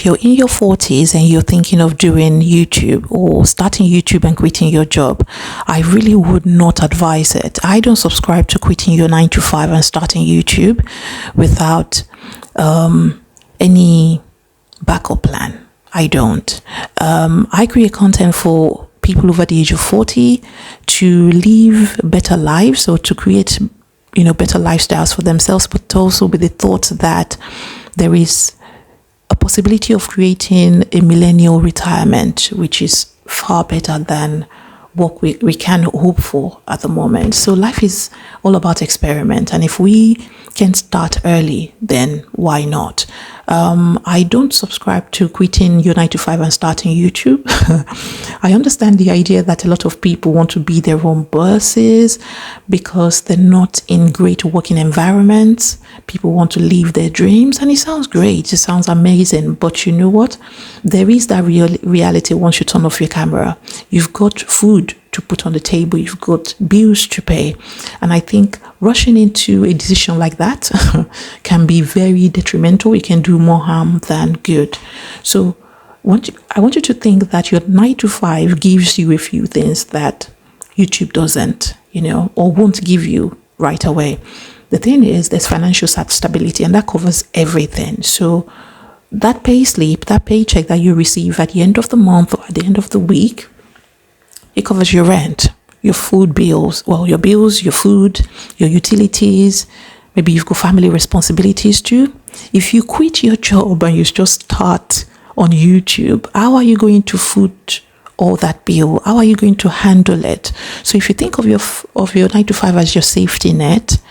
if you're in your 40s and you're thinking of doing YouTube or starting YouTube and quitting your job, I really would not advise it. I don't subscribe to quitting your 9 to 5 and starting YouTube without any backup plan. I don't. I create content for people over the age of 40 to live better lives or to create, better lifestyles for themselves, but also with the thought that there is a possibility of creating a millennial retirement, which is far better than what we can hope for at the moment. So life is all about experiment, and if we can start early, then why not? I don't subscribe to quitting your 9 to 5 and starting YouTube. I understand the idea that a lot of people want to be their own bosses because they're not in great working environments. People want to live their dreams, and it sounds great. It sounds amazing. But you know what? There is that reality once you turn off your camera. You've got food to put on the table. You've got bills to pay. And I think rushing into a decision like that can be very detrimental. It can do more harm than good. So I want you to think that your 9 to 5 gives you a few things that YouTube doesn't, or won't give you right away. The thing is, there's financial stability, and that covers everything. So that pay slip, that paycheck that you receive at the end of the month or at the end of the week, it covers your rent, your food bills, your bills, your food, your utilities. Maybe you've got family responsibilities too. If you quit your job and you just start on YouTube, how are you going to foot all that bill? How are you going to handle it? So if you think of your 9 to 5 as your safety net,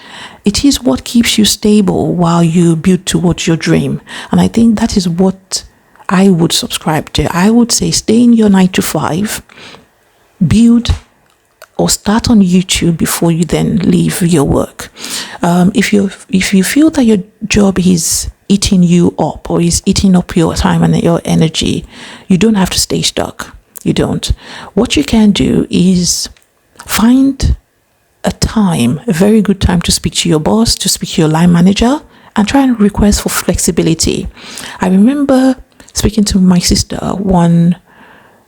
it is what keeps you stable while you build towards your dream. And I think that is what I would subscribe to. I would say stay in your 9 to 5, build or start on YouTube before you then leave your work. If you feel that your job is eating you up or is eating up your time and your energy, you don't have to stay stuck. You don't. What you can do is find a very good time to speak to your boss, to speak to your line manager, and try and request for flexibility. I remember speaking to my sister one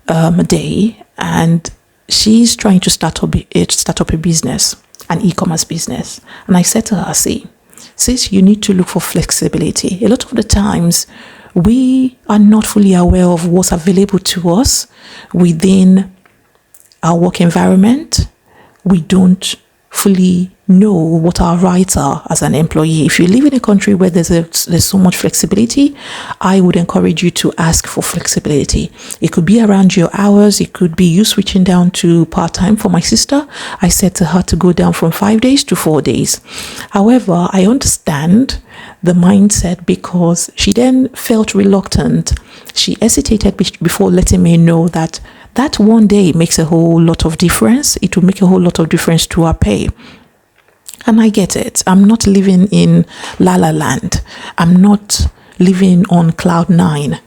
day, and she's trying to start up a business, an e-commerce business. And I said to her, sis, you need to look for flexibility. A lot of the times, we are not fully aware of what's available to us within our work environment. We don't fully know what our rights are as an employee. If you live in a country where there's so much flexibility, I would encourage you to ask for flexibility. It could be around your hours. It could be you switching down to part-time. For my sister, I said to her to go down from 5 days to 4 days. However, I understand the mindset because she then felt reluctant. She hesitated before letting me know that one day makes a whole lot of difference. It will make a whole lot of difference to our pay. And I get it. I'm not living in La La Land. I'm not living on cloud 9.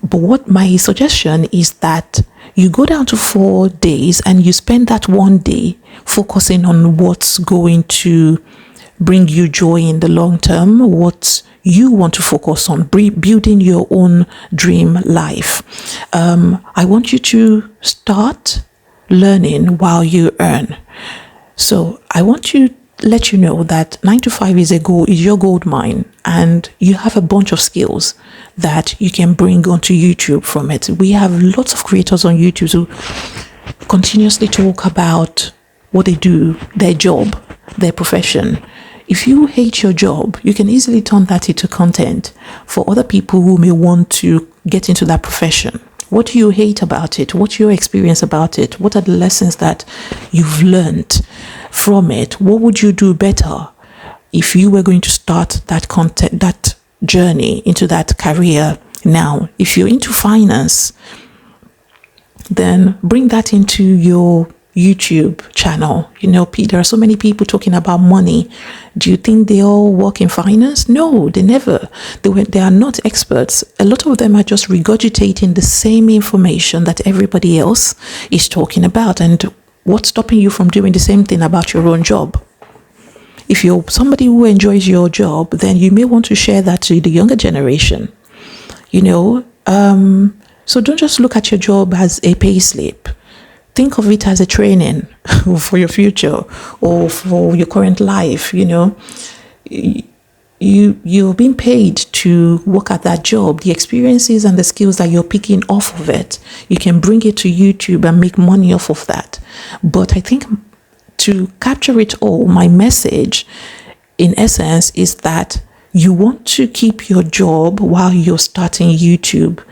But what my suggestion is that you go down to 4 days and you spend that one day focusing on what's going to bring you joy in the long term, what you want to focus on, building your own dream life. I want you to start learning while you earn. So I want to let you know that 9 to 5 is your gold mine, and you have a bunch of skills that you can bring onto YouTube from it. We have lots of creators on YouTube who continuously talk about what they do, their job, their profession. If you hate your job, you can easily turn that into content for other people who may want to get into that profession. What do you hate about it? What's your experience about it? What are the lessons that you've learned from it? What would you do better if you were going to start that journey into that career now? If you're into finance, then bring that into your YouTube channel. There are so many people talking about money. Do you think they all work in finance? No, they never. They are not experts. A lot of them are just regurgitating the same information that everybody else is talking about. And what's stopping you from doing the same thing about your own job? If you're somebody who enjoys your job, then you may want to share that to the younger generation. So don't just look at your job as a pay slip. Think of it as a training for your future or for your current life. You're being paid to work at that job. The experiences and the skills that you're picking off of it, you can bring it to YouTube and make money off of that. But I think to capture it all, my message in essence is that you want to keep your job while you're starting YouTube,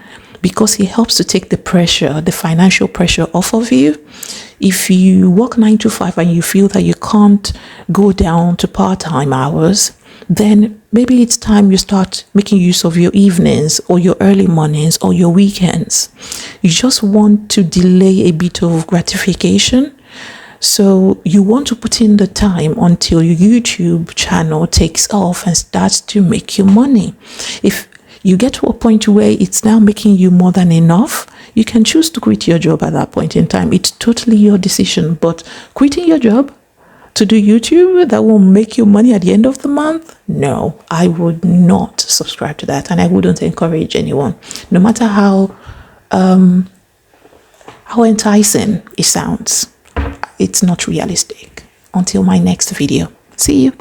because it helps to take the pressure, the financial pressure off of you. If you work 9 to 5 and you feel that you can't go down to part-time hours, then maybe it's time you start making use of your evenings or your early mornings or your weekends. You just want to delay a bit of gratification. So you want to put in the time until your YouTube channel takes off and starts to make you money. If you get to a point where it's now making you more than enough, you can choose to quit your job at that point in time. It's totally your decision. But quitting your job to do YouTube that will make you money at the end of the month, no, I would not subscribe to that, and I wouldn't encourage anyone, no matter how enticing it sounds. It's not realistic. Until my next video. See you.